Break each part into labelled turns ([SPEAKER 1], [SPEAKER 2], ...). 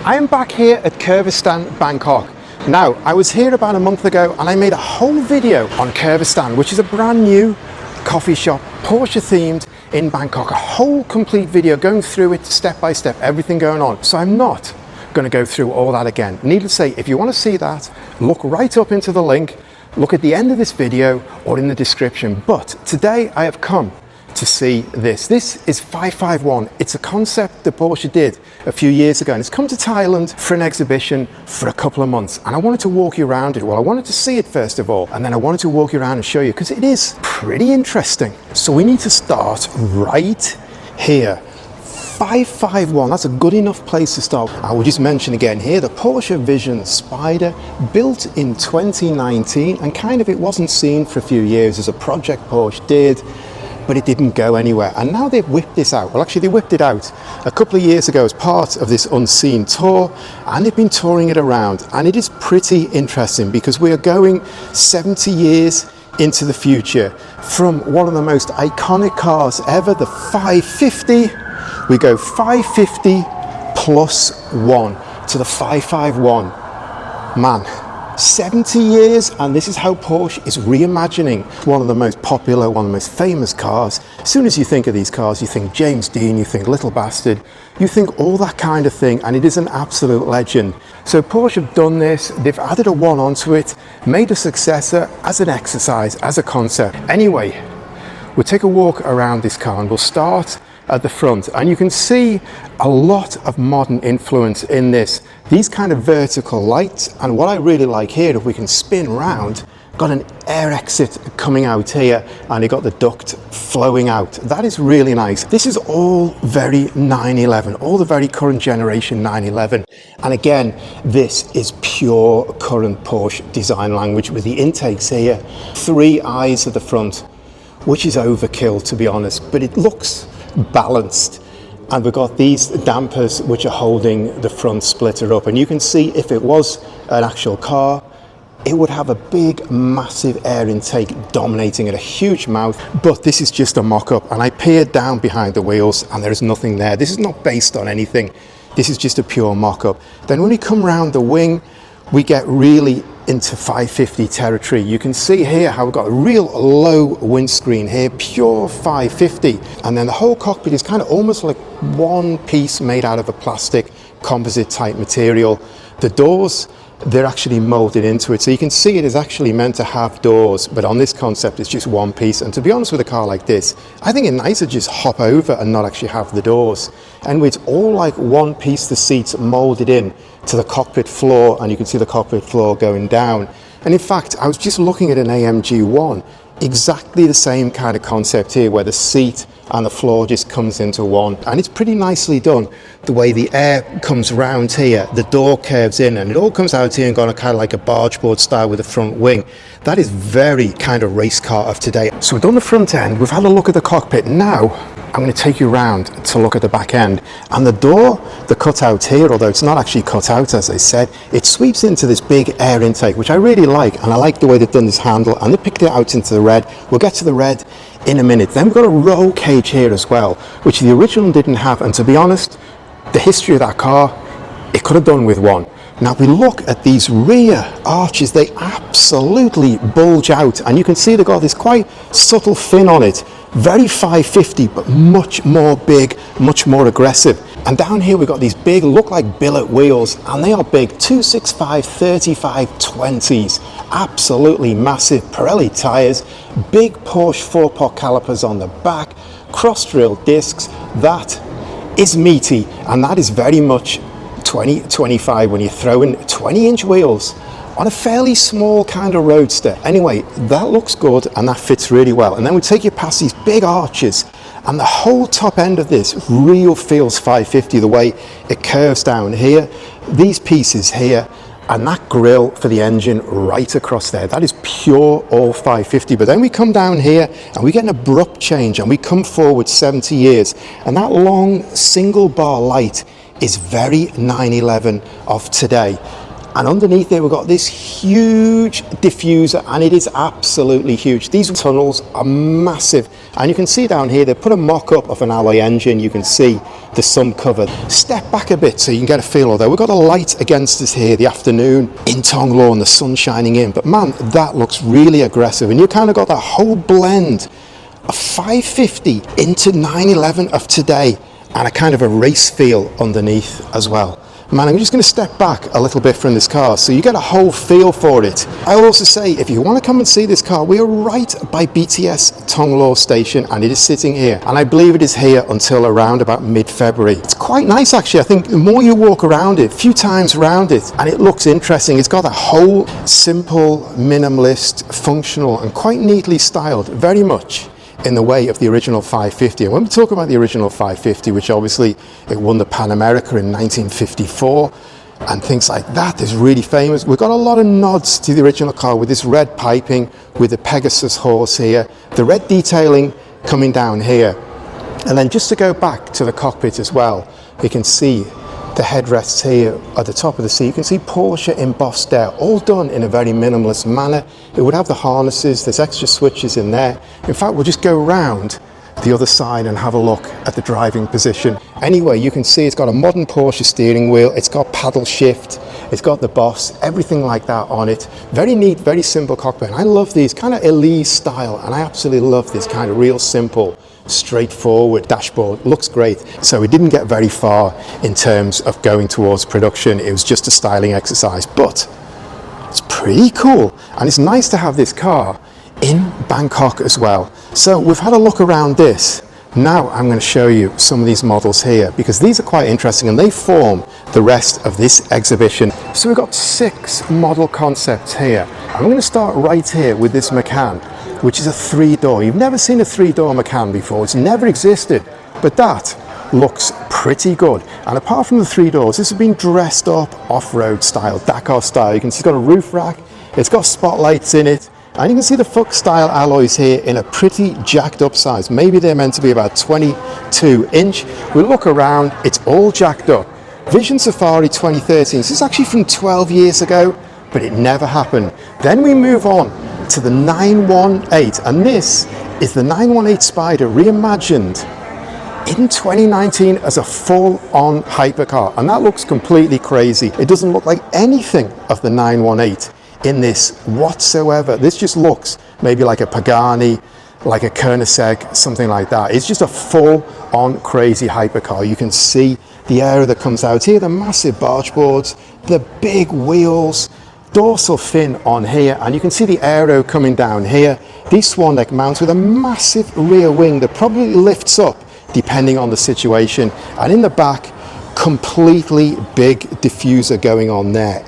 [SPEAKER 1] I am back here at Curvistan Bangkok. Now, I was here about a month ago and I made a whole video on Curvistan, which is a brand new coffee shop, Porsche themed in Bangkok. A whole complete video going through it step by step, everything going on. So I'm not going to go through all that again. Needless to say, if you want to see that, look right up into the link, look at the end of this video or in the description. But today I have come to see this. This is 551. It's a concept that Porsche did a few years ago and it's come to Thailand for an exhibition for a couple of months, and I wanted to walk you around it. Well, I wanted to see it first of all, and then I wanted to walk you around and show you because it is pretty interesting. So we need to start right here. 551, that's a good enough place to start. I will just mention again here the Porsche Vision Spyder, built in 2019, and kind of it wasn't seen for a few years as a project Porsche did, but it didn't go anywhere. And now they've whipped this out. Well, actually they whipped it out a couple of years ago as part of this Unseen tour, and they've been touring it around, and it is pretty interesting because we are going 70 years into the future from one of the most iconic cars ever, the 550. We go 550 plus 1 to the 551. Man, 70 years, and this is how Porsche is reimagining one of the most popular, one of the most famous cars. As soon as you think of these cars, you think James Dean, you think Little Bastard, you think all that kind of thing, and it is an absolute legend. So Porsche have done this, they've added a 1 onto it, made a successor as an exercise, as a concept. Anyway, we'll take a walk around this car and we'll start at the front, and you can see a lot of modern influence in this. These kind of vertical lights, and what I really like here, if we can spin round, got an air exit coming out here, and you got the duct flowing out. That is really nice. This is all very 911, all the very current generation 911. And again, this is pure current Porsche design language with the intakes here, 3 eyes at the front, which is overkill to be honest, but it looks balanced. And we've got these dampers which are holding the front splitter up, and you can see if it was an actual car, it would have a big massive air intake dominating it, a huge mouth. But this is just a mock-up, and I peered down behind the wheels and there is nothing there. This is not based on anything, this is just a pure mock-up. Then when we come round the wing, we get really into 550 territory. You can see here how we've got a real low windscreen here, pure 550, and then the whole cockpit is kind of almost like one piece made out of a plastic composite type material. The doors, they're actually molded into it, so you can see it is actually meant to have doors, but on this concept it's just one piece. And to be honest, with a car like this, I think it's nicer to just hop over and not actually have the doors. And it's all like one piece, the seats molded in to the cockpit floor, and you can see the cockpit floor going down. And in fact, I was just looking at an AMG 1, exactly the same kind of concept here, where the seat and the floor just comes into one, and it's pretty nicely done. The way the air comes round here, the door curves in, and it all comes out here and got a kind of like a barge board style with the front wing. That is very kind of race car of today. So we've done the front end, we've had a look at the cockpit. Now I'm going to take you around to look at the back end, and the door, the cutout here, although it's not actually cut out as I said, it sweeps into this big air intake, which I really like, and I like the way they've done this handle, and they picked it out into the red. We'll get to the red in a minute. Then we've got a roll cage here as well, which the original didn't have, and to be honest, the history of that car, it could have done with one. Now we look at these rear arches, they absolutely bulge out, and you can see they've got this quite subtle fin on it, very 550, but much more big, much more aggressive. And down here we've got these big, look like billet wheels, and they are big, 265 35 20s, absolutely massive Pirelli tyres, big Porsche 4-pot calipers on the back, cross-drill discs. That is meaty, and that is very much 2025 when you throw in 20-inch wheels on a fairly small kind of roadster. Anyway, that looks good and that fits really well. And then we take you past these big arches, and the whole top end of this real feels 550, the way it curves down here, these pieces here, and that grille for the engine right across there, that is pure all 550. But then we come down here and we get an abrupt change, and we come forward 70 years, and that long single bar light is very 911 of today. And underneath there we've got this huge diffuser, and it is absolutely huge. These tunnels are massive, and you can see down here they put a mock-up of an alloy engine. You can see the sun covered. Step back a bit so you can get a feel, although we've got a light against us here, the afternoon in Tonglor and the sun shining in, but man, that looks really aggressive, and you kind of got that whole blend of 550 into 911 of today, and a kind of a race feel underneath as well. Man, I'm just going to step back a little bit from this car so you get a whole feel for it. I'll also say, if you want to come and see this car, we are right by BTS Tonglor station, and it is sitting here, and I believe it is here until around about mid-February. It's quite nice actually. I think the more you walk around it, a few times around it, and it looks interesting. It's got a whole simple, minimalist, functional and quite neatly styled, very much in the way of the original 550. And when we talk about the original 550, which obviously it won the Pan America in 1954 and things like that, is really famous. We've got a lot of nods to the original car with this red piping, with the Pegasus horse here, the red detailing coming down here. And then just to go back to the cockpit as well, you can see the headrests here at the top of the seat. You can see Porsche embossed there, all done in a very minimalist manner. It would have the harnesses, there's extra switches in there. In fact, we'll just go round the other side and have a look at the driving position. Anyway, you can see it's got a modern Porsche steering wheel, it's got paddle shift, it's got the Boss, everything like that on it. Very neat, very simple cockpit. And I love these, kind of Elise style, and I absolutely love this kind of real simple, straightforward dashboard. Looks great. So we didn't get very far in terms of going towards production. It was just a styling exercise, but it's pretty cool, and it's nice to have this car in Bangkok as well. So we've had a look around this. Now I'm going to show you some of these models here, because these are quite interesting and they form the rest of this exhibition. So we've got 6 model concepts here. I'm going to start right here with this Macan, which is a 3-door. You've never seen a 3-door Macan before. It's never existed, but that looks pretty good. And apart from the 3 doors, this has been dressed up off-road style, Dakar style. You can see it's got a roof rack, it's got spotlights in it, and you can see the Fuchs style alloys here in a pretty jacked up size. Maybe they're meant to be about 22 inch. We look around, it's all jacked up. Vision Safari 2013, this is actually from 12 years ago, but it never happened. Then we move on to the 918, and this is the 918 Spyder reimagined in 2019 as a full-on hypercar, and that looks completely crazy. It doesn't look like anything of the 918 in this whatsoever. This just looks maybe like a Pagani, like a Koenigsegg, something like that. It's just a full-on crazy hypercar. You can see the aero that comes out here, the massive barge boards, the big wheels, dorsal fin on here, and you can see the aero coming down here. These swan neck mounts with a massive rear wing that probably lifts up depending on the situation, and in the back, completely big diffuser going on there.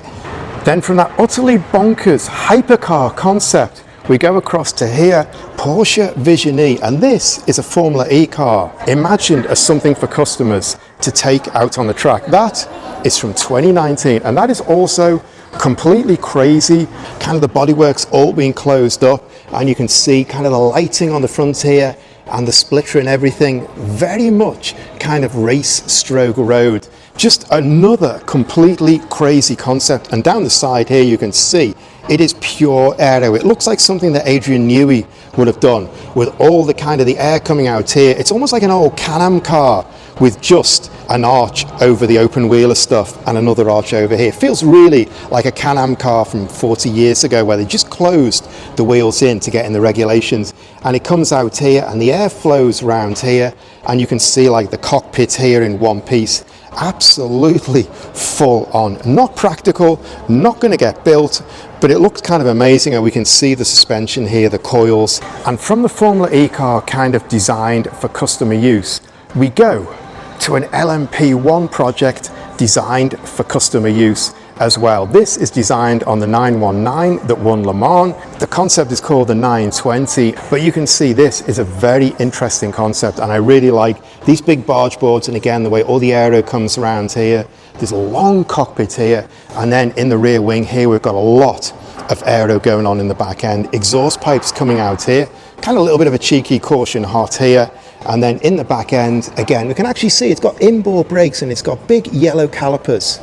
[SPEAKER 1] Then from that utterly bonkers hypercar concept, we go across to here, Porsche Vision E, and this is a Formula E car imagined as something for customers to take out on the track. That is from 2019, and that is also completely crazy, kind of the bodywork's all being closed up, and you can see kind of the lighting on the front here and the splitter and everything, very much kind of race stroke road. Just another completely crazy concept. And down the side here you can see it is pure aero. It looks like something that Adrian Newey would have done, with all the kind of the air coming out here. It's almost like an old Can-Am car with just an arch over the open wheeler stuff and another arch over here. It feels really like a Can-Am car from 40 years ago, where they just closed the wheels in to get in the regulations, and it comes out here and the air flows around here, and you can see like the cockpit here in one piece. Absolutely full on, not practical, not going to get built, but it looks kind of amazing, and we can see the suspension here, the coils. And from the Formula E car kind of designed for customer use, we go to an LMP1 project designed for customer use as well. This is designed on the 919 that won Le Mans. The concept is called the 920, but you can see this is a very interesting concept, and I really like these big barge boards, and again the way all the aero comes around here. There's a long cockpit here, and then in the rear wing here we've got a lot of aero going on in the back end. Exhaust pipes coming out here, kind of a little bit of a cheeky caution hot here. And then in the back end, again, we can actually see it's got inboard brakes, and it's got big yellow calipers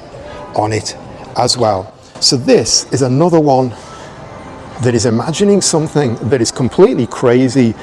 [SPEAKER 1] on it as well. So this is another one that is imagining something that is completely crazy.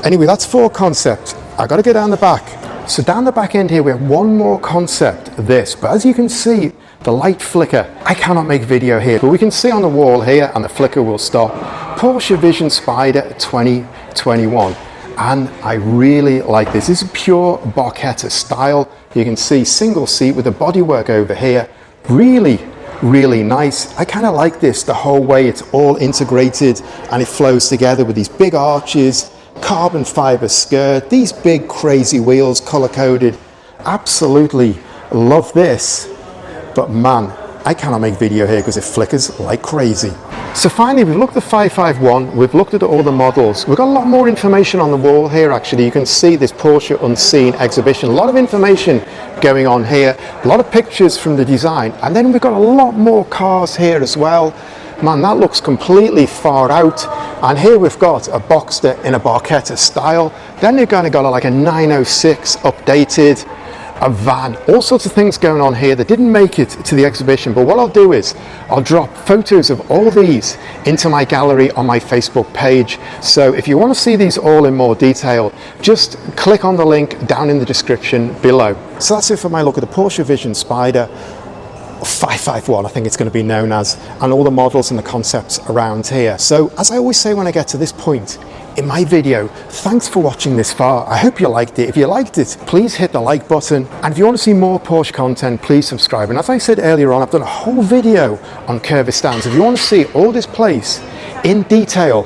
[SPEAKER 1] Anyway, that's 4 concepts. I got to go down the back. So down the back end here, we have one more concept, this. But as you can see, the light flicker. I cannot make video here, but we can see on the wall here, and the flicker will stop. Porsche Vision Spyder 2021. And I really like this. This is pure Barchetta style. You can see single seat with the bodywork over here. Really nice. I kind of like this the whole way. It's all integrated and it flows together with these big arches, carbon fiber skirt, these big crazy wheels color coded. Absolutely love this. But man, I cannot make video here because it flickers like crazy. So finally, we've looked at the 551, we've looked at all the models. We've got a lot more information on the wall here actually. You can see this Porsche Unseen exhibition. A lot of information going on here, a lot of pictures from the design. And then we've got a lot more cars here as well. Man, that looks completely far out. And here we've got a Boxster in a Barchetta style. Then you're going to got like a 906 updated, a van, all sorts of things going on here that didn't make it to the exhibition. But what I'll do is I'll drop photos of all these into my gallery on my Facebook page. So if you want to see these all in more detail, just click on the link down in the description below. So that's it for my look at the Porsche Vision Spyder 551, I think it's going to be known as, and all the models and the concepts around here. So as I always say when I get to this point in my video, thanks for watching this far. I hope you liked it. If you liked it, please hit the like button. And if you want to see more Porsche content, please subscribe. And as I said earlier on, I've done a whole video on Curvistan. So if you want to see all this place in detail,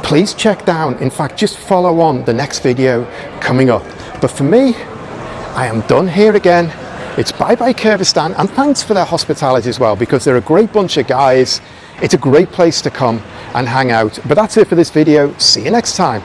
[SPEAKER 1] please check down. In fact, just follow on the next video coming up. But for me, I am done here again. It's bye-bye Curvistan, and thanks for their hospitality as well, because they're a great bunch of guys. It's a great place to come and hang out. But that's it for this video. See you next time.